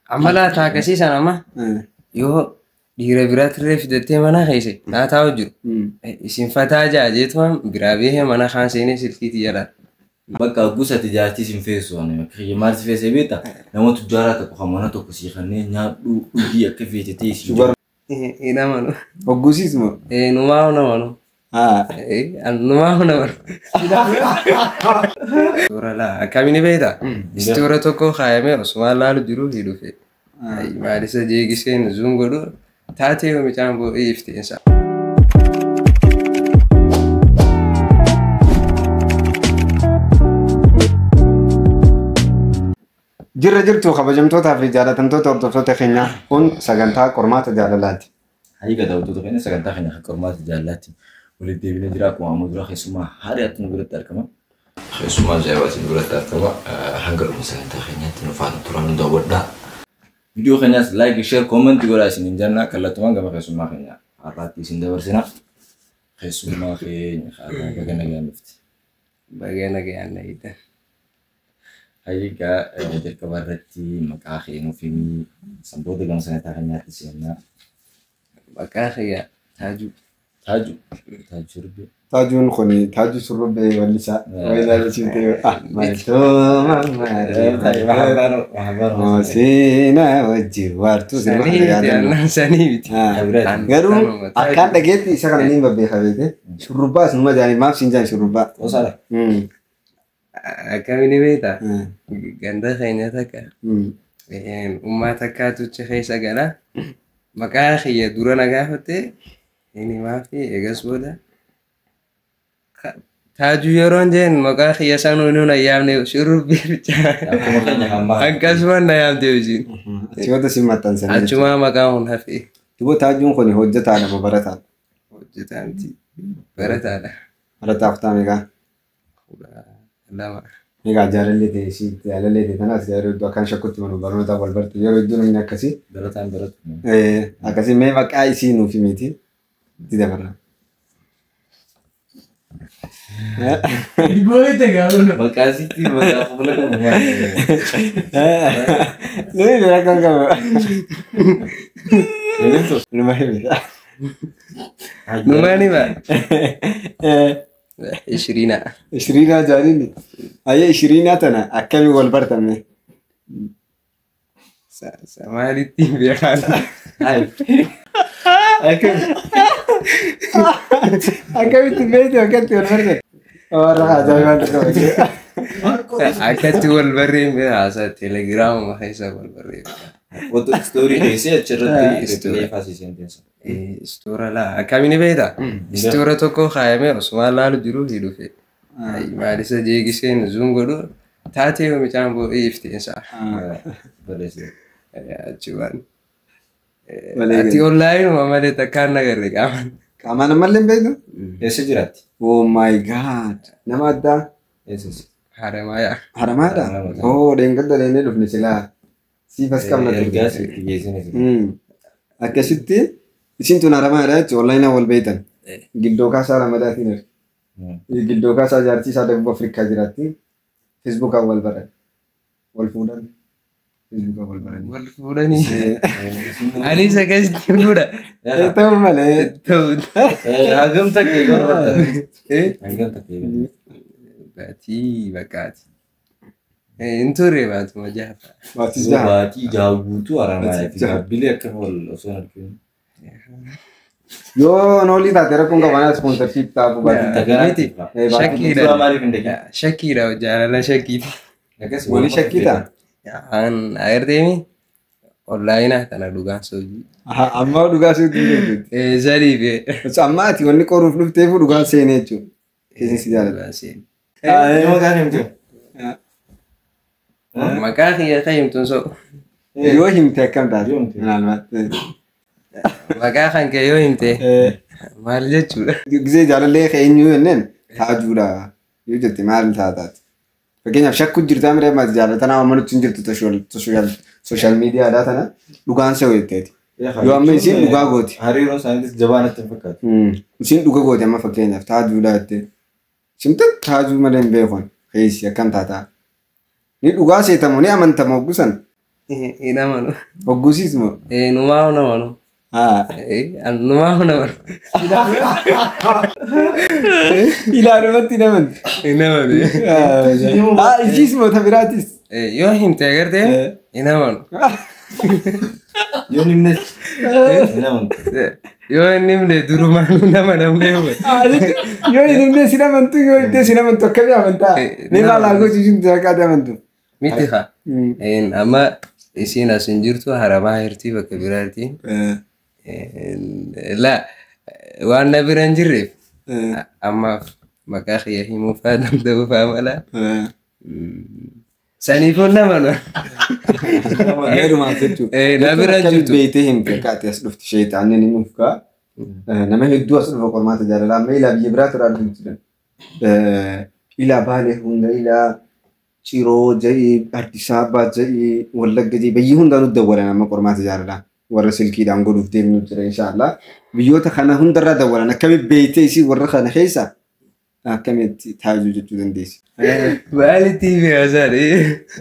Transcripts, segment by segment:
عملها تاكسي سنة ما يو دير برات ريف دتي منا خيسي لا تاوجر اسم فتاجا جيتهم برابيه منا خانسيني سلكي تجارة بقى قوسة تجارتي سنفيسو أنا كي مارس في سبيتا لما تجارة تقومنا تقصيخني نيا دي كيف تتيسي هنا منو قوسي اسمه نما منو نما منو سورة لا كاميني بيتا استورة توكو خايمة عثمان لالو جرو هيلو في ما لسه جيجي سين زوم قدو تاتي يومي تامبو إيفتي إنسان جرتو خبجمتو تافي جالتنتو تورتو تخينا كون سغنتا قرمات جالالات حقيقة داوتو تخينا سغنتا خينا قرمات جالات ولدي بين دراك وعمود راخي سما حريات نقولت تركما خيسما جاوات نقولت تركما هنقر سغنتا خينا تنفعل تران داودا فيديو خينا لايك شير كومنت يقول اسين جنة كلا تمان كما خيسما خينا عراتي سندور سنا خيسما خينا خاطر بغنا جامفتي بغنا جانا إذا حقيقة جرك بردتي مكاخي إنه فيني سنبودي كم سنة تغنيات سينا مكاخي تاجو ربي تاجون خوني تاجو سربي ولسا ويلا لسيتي مالتو ما سينا وجي وارتو سنيبتي غيرو أكاد دقيت إسحاق نيم ببي خبيته شربا سنما جاني ما بسنجان شربا وصله كاميني بيتا غندا خينا تكا أمما تكا تشخي سجلا مكاخي دورنا قافتي ini maafi egas boda taaju yeroon jeen maqaa xiyyasan nuun ayyaamne shurubbi bicha akkasuma na yaamte ujiin achumata simatan sana achuma maqaa hun hafi tubo taajuun kun hojjetaadha ma barataa hojjetaanti barataadha barataa kutameega lama egaa jaalallee ta'e tanaas yeroo iddoo akkaan shakkutti manu barnoota wal barte yeroo iddoo namni akkasii barataan baratu akkasii mee maqaa isii nuuf himiti tidak pernah. Boleh tegak lu. Makasih sih buat aku boleh ngomong. Ini belakang kamu. Ini tuh lumayan bisa. Lumayan nih Pak. 20 jadi nih. Ayo 20 tanah. Akan wal bertemu. Sama di tim biar. Akan itu beda akan tuh berarti. Orang aja yang tuh. Akan tuh berarti biasa Telegram mahasiswa berarti. Foto story isi cerita story fasi sentence. Story lah. Kami ini beda. Story tuh kok kayaknya Usman lalu juru hidup. Mari saja gisin zoom godo. Tati yang macam bu ifti insya. Beres. Ya cuman. Ati online mama dia tekan nagar deh kaman. Kaman malam begitu? Ya sejirat. Oh my god. Nama ada? Yesus. Haramaya. Haramada. Oh, dengar dari ini dulu sila. Si pas kamu nanti. Gas Yesus ini. Akasitti isin tu Haramada itu online awal begitu. Gildo kasa Haramada ini. Gildo kasa jarti sada buat Afrika jirati. Facebook awal barat. Awal fudan. Facebook awal barat. Awal fudan ni. Ani sekarang fudan. Itu mana? Itu. Agam tak kira. Agam tak kira. Bati bakati. Intore batu majah. Bati jauh tu orang lain. Bila kerol soal tu. Yo noli tak terus kau mana sponsorship tak aku bagi. Shakira jalan Shakira. Boleh Shakira. An air demi online tanah dugaan soji. Amma dugaan soji. Jadi be. Amma ti wani koruf lu tefu dugaan sene cu. Kesi sejarah. Dugaan sene. Makanya tu. Makanya kayak itu so. Yo him tekam dah. Almat. Makanya kayak yo him te. Malah cura. Gizeh jalan leh kayak ini nen. Thajura. Yo jadi mal thadat. Fakirnya shakku jirta mere mas jalan tanah amanu tunjirtu social media ada tanah. Dugaan sewa itu. Yo amma isin duga goti. Hari ron saintis jabanat terfakat. Isin duga goti amma fakirnya thajura itu. Simtet thaju maden behon. Kayak siapa kan tata. Ni duga sih tamu ni aman tamu bukan. hin amanu. Hogguusis moo? Numaa hin amanu. Numaa hin amanu. Ilaalumatti hin amanu. Hin amanu. Ishiis moo ta biraatis? Yoo himte agartee hin amanu. Yoo nimnes hin amanu. Yoo hin himne durumaan nama namnee yoo hin himne sin amantu yoo himte sin amantu akkamii amantaa? Mee maal gochuun saaqaati amantu? miti haa. Amma isiin as hin jirtu haramaa hirtii bakka biraatti. La waan na bira hin jirreef ammaaf maqaa kiyya himuuf haa danda'uuf haa mala. Saniifuu nama nu. Heerumaa jechuudha. Na bira hin jirtu. Beeytee himte kaati as dhufti sheexaanni ni nuuf kaa. Nama hedduu as dhufa qormaata jaalala amma ilaa biyya biraa turaa dhufu jiran. Ilaa Baalee hunda ilaa Ciroo ja'ii Addis Ababaa ja'ii Wallagga ja'ii biyyi hundaan nu dawwalan amma qormaata jaalala. Warra silkiidhaan godhuuf deemnu jira inshaallah. Biyyoota kana hundarraa dawwalan akkami beeytee isii warra kana keessa akkamitti taajuu jechuu dandeessi. Baalitti beekasaadhe.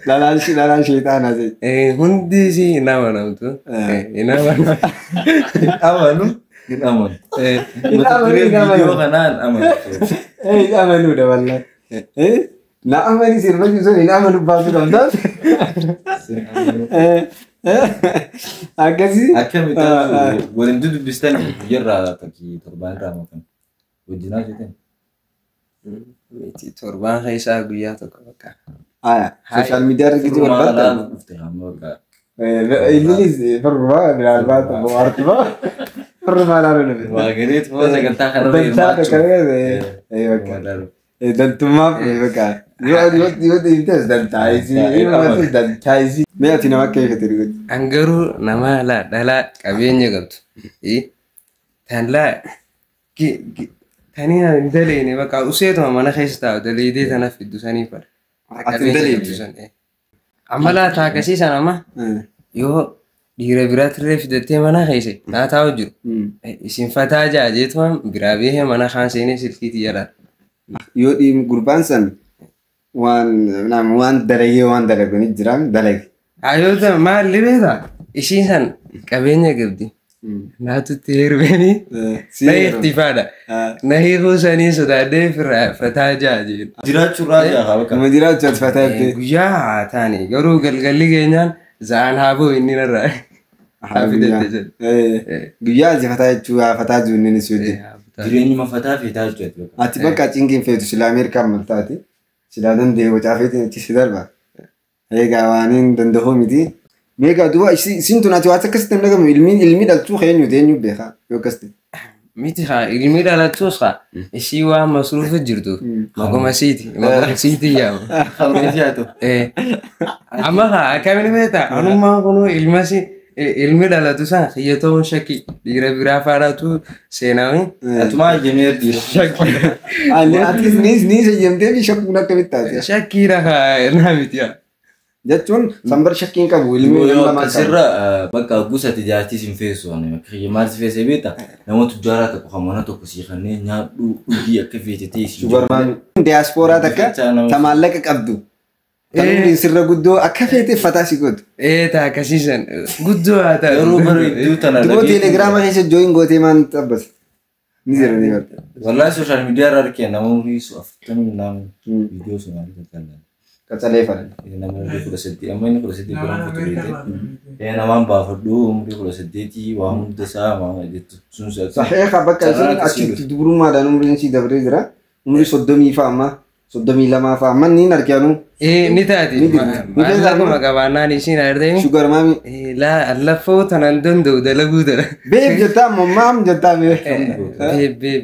Lalaan sheexaanaa ta'e. Hundi isii hin amanamtu. Hin amanu. Amanu. Hin amanu. Hin amanu. Yoo kanaan amanu. Hin amanu dabalaa. Na amani sirba jiru hin amanu baasu dhamdaan. Akkasii. Akkamitti waliin dubbistan yerraa takkii torbaan irraa makan wajjinaa jettee. Miti torbaan keessaa guyyaa tokko bakka. Sooshaal miidiyaa irratti wal barta. Innis firrumaa minaalbaat bohaartumaa firrumaa laalu dhufe. Waa gareet moo sagantaa kanarra hirmaachuu. Dantummaaf bakka yoo dhiibtes dantaayisii. Mee ati nama akka eeggate dhugaati. Angaruu nama dhalaa qabeenya qabdu. Tan tanii hin daleene bakka useetuma mana keessa taa'u daleedee tana fiddu sanii fadha. Ati hin daleene. Amma laataa akkasiisan amma yoo dhiira biraatirree fidattee mana keessa naa taa'u jiru. Isin fataa jaajeetuma biraa beekee mana kaan seenee silkiitii jedha. Yoo gurbaan san waan dalagee waan dalaganii jiran dalage. Ayoota maalli beektaa? Ishiin san qabeenya qabdi. Naatutti heerumanii na hirtifaadha. Na hiikuu sanii sodaadhee fataa jaajeen. Jiraachuu raajaa haa bakka. Nama jiraachuu ati fataa jettee. Guyyaa haa taane garuu galgalli keenyaan za'aan haa ba'u inni narraa. Haa fidatte jedhu. Guyyaa ati fataa jechuu haa fataa jiru inni si hojjetu. Jireenyuma fataa feetaa jechuudha. Ati bakka cinqiin feetu silaa Ameerikaan maltaati. Silaa danda'e wacaafeetiin achi si darba. Egaa waan hin danda'u miti. Meeqa duuba isin tun ati waan akkasitti hin dhagamu ilmi dhalchuu keenyu eenyu beekaa yoo akkasitti. Miti haa ilmi dhalattuus haa ishii waan masruufa jirtu maquma siiti maquma siiti yaama. Hawwii yaatu. Amma haa akkamiin beektaa anummaan kunuu ilmi dhalatu san hiyyatoon shakkii dhiira biraa faadhaatu seenaami. Atumaa ijjamee dhiira. Atis ni seyyamtee fi shakkuun akkamitti taate. Shakkiidha haa naa miti haa. Jechuun sambar shakkiin qabu ilmi nama sirra bakka gusati jaartii sin feesu maal si feesee beekta namoota jaaraa tokko hamana tokko si kanneen nyaadhu dhugii akka feetetee si. Shubarmaan diyaaspooraa takka ta maallaqa qabdu. Kan sirra guddoo akka feetee fataa si godhu. Taa akkasiisan guddoo haa ta'u. Yeroo bareedduu tana. Duboo teelegiraama keessa jooyin gootee maan xabbas. Ni jira ni barta. Wallahi sooshaal miidiyaa irraa argee namoonni afurtamii naannoo viidiyoo sun argatan. Qacalee falan. Namoonni 18 amma inni 18 biraan futureete. Namaan baafadhu umrii 18 waan hunda isaa waan jettu sun seetu. Saxiixa bakka isin achitti dubrummaadhaan umriin si dabree jira. Umrii 30 fa'a amma 32 fa'a amma ni argaanu. Ni taati. Akkuma qabaannaan isiin ardeemi. Shugar maami. Laffoo tanan danda'u dalaguu dala. Beeb jettaa moo maam jettaa beeb. Beeb.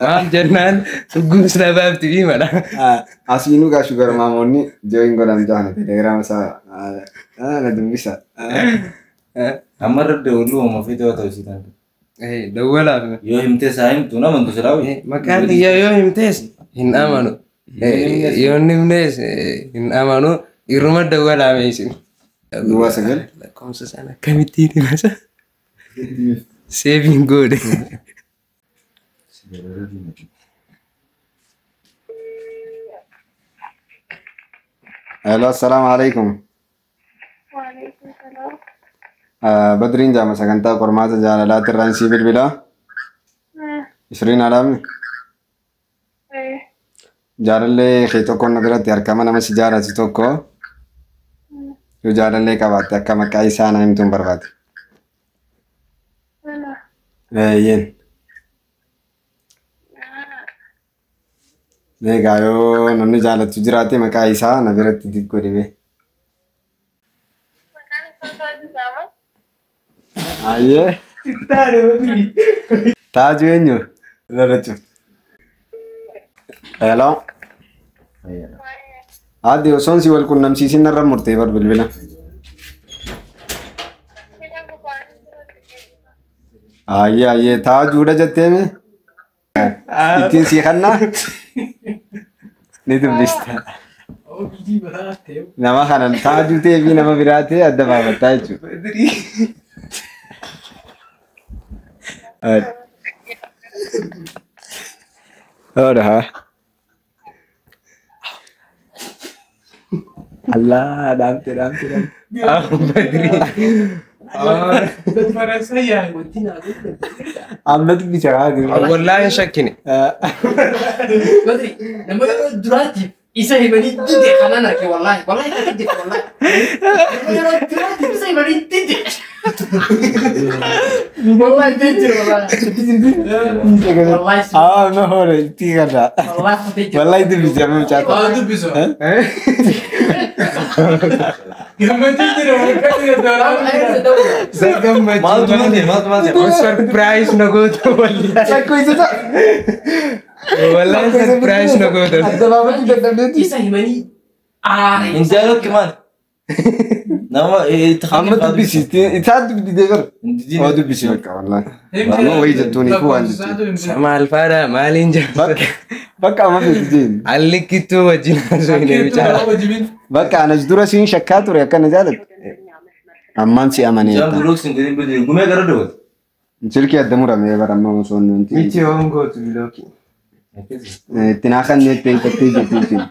Maam jennaan dhugguus na baafti himadha. Asiinuu gaa shugar maamoonni jooyin godhan jaana telegiraama isaa na dubbisa. Amma irra dawwaluu uumaa fi ta'uu ta'uu siitan. Dawwalaaf. Yoo himtees haa himtu namantu silaawu. Maqaan kiyya yoo himtees hin amanu. Yoo himtees hin amanu irruma dawwalaame isin. Duwwaa sagal. Lakkoofsa sana akkamittiin himasa? Seeviin goode. Hello, assalamu alaikum. وعليكم السلام. بدرين جامع سكنتا قرمات جالالات الرانسي بالبلا إسرين علامي إيه. جالالي خيتو كون نقرأت يركما نما سجارة توكو يو جالالي كبات يكما كايسانا يمتون برغات أنا. ين نيغايو نمني جالت تجراتي مكايسا نبرت تدكو ديبي مكان الصوت زمان. أيه تاج وينيو لا رجع هلا عادي وصون سوال كنا مسيسين نرى مرتبط بالبلا أيه تاج ودا جتة مي إتين سيخنا ندم لسه نما خان تاج وتة بي نما براتة أدبا بتاعي أوه ها الله دامتي عمد بيشاغي والله شكني بدري لما دراتي إسحاق بني تدي خلنا كي والله تدي والله لما دراتي إسحاق بني تدي والله تدي والله ما هو تيجا والله تدي والله يدي بيجامع مشاكل دبسو لما تدي سرقم ما تمام سرپرایز نگوت والله شكوي زتا والله سرپرایز نگوت الدبابة تقدم إسحاق بني انت قالت كمان نما عم تبيسي تاد بدي دغر ما تبيسي لك والله والله ويجتوني فو عندي sama Alvara malin jasa بقى ما بتجين عليك itu wajina soalnya bicara بقى أنا جدورة سين شكاتور يا كان جالك أمان سي أمانية جام بلوك سنجدين بدي قومي قردوت شركة الدمورة مي برا ما وصلنا أنتي itu om go to biloki تناخن نتين كتير كتير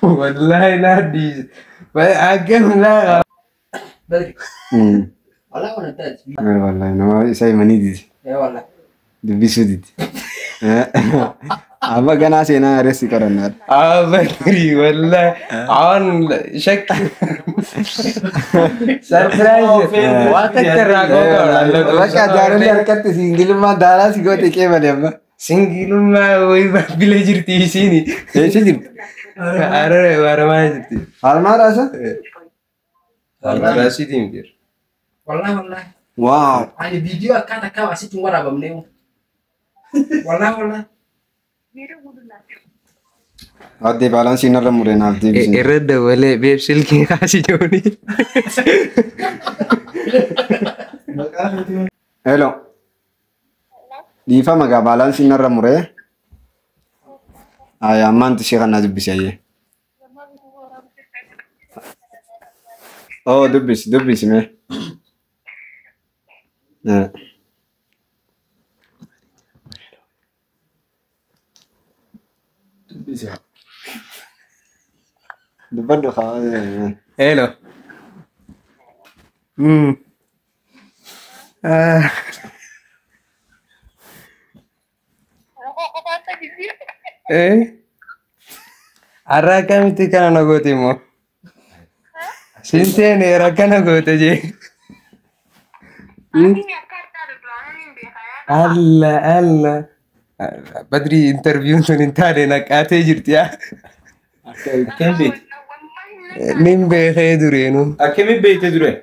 والله لا دي agam lah بدري والله وانا تاج والله نما ساي مني دي يا والله دبيسو دي أما كان عشان رسي كرنا بكري والله عن شك سرپرایز وقت تراغو بقى جارو لركت سينجل ما دارا سيكو تكيه مليا singgil ma woi bila jirti sini ايش جبت arre warma jirti هالما راسا arre sih timir والله واو هذه فيديو كذا كذا أسيت مرة بمنيه والله هادي بالانس ينرى مرينا عبدي بسم irada wale beb silki kasih joni هلو دي فما قا بالانس ينرى مري آيا مان تشيغا نازب بسيئة أو دبس مي دبردو خواهد hello arra kamiti kana nagoti mo sintene rakana gote je alla badri interview tun intare nakate jirtiya كم بيت nimbe khedurenu كم بيت دري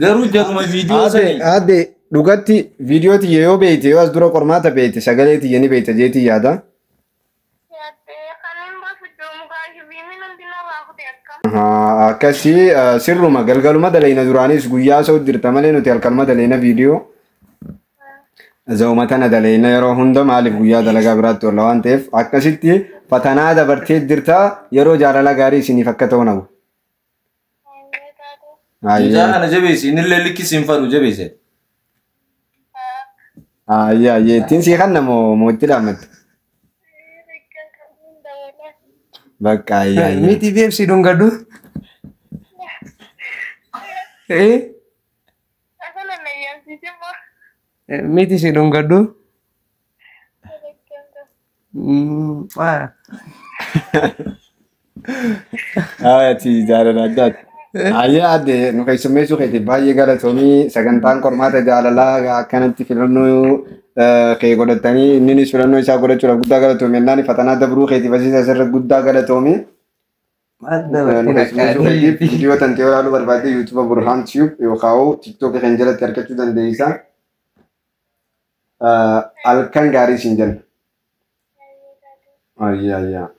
قالوا جاكم الفيديو سني هادي لغتي فيديوتي يو بيتي يو أصدر قرمات بيتي سجلتي يعني بيتي جيتي يادا akkasi sirruma galgaluma dalayna duraanis guyyaa soo dirta malee nuti halkanuma dalayna viidiyoo zawmatana dalayna yeroo hunda maaliif guyyaa dalagaa biraatti oolla waan ta'eef akkasitti fatanaa dabartee dirta yeroo jaalala gaarii isiniif akka ta'u nabu. جا أنا جبيس إن اللي لك سينفرو جبيس Ayya ittiin sii kanna moo itti dhaammata? Bakka ayya. Miti beepsi dhungadu. Miti si dhungadu. Ati jaalala addaati. Ayyaa adde nu keessummeessuu keeti baay'ee galatoomii sagantaan qormaata jaalalaa akkanatti filannoo kee godhatanii inninis filannoo isaa godhachuudhaaf guddaa galatoomii ennaan fatanaa dabruu keeti barsiisa asirra guddaa galatoomii. Viidiyoo tantee olaaluu barbaadde yuutuuba Burhaan Tiyuub yookaan tiiktookii kan jalatti argachuu dandeessa. Halkan gaarii siin jenna. Ayyaa.